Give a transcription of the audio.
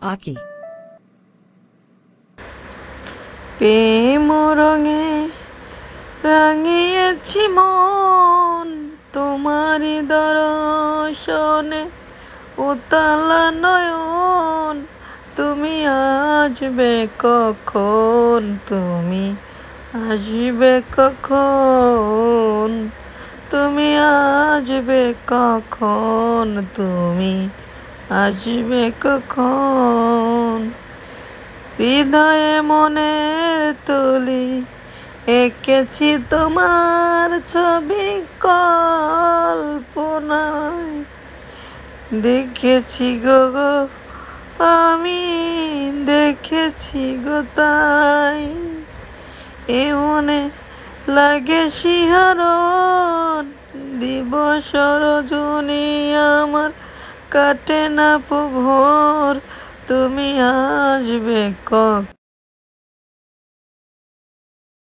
আঁকি। প্রেম রঙে রাঙিয়েছি মন, তোমারি দর্শনে উতালা নয়ন। তুমি আসবে কখন, তুমি আসবে কখন, তুমি আসবে কখন, তুমি আসবে কখন। হৃদয়ে মনের তুলি এঁকেছি তোমার ছবি, কল্পনায় দেখেছি গো গো, আমি দেখেছি গো তাই। এ মনে লাগে শিহরণ, দিবস রজনী আমার কাটে না প্রভোর। তুমি আসবে কখন।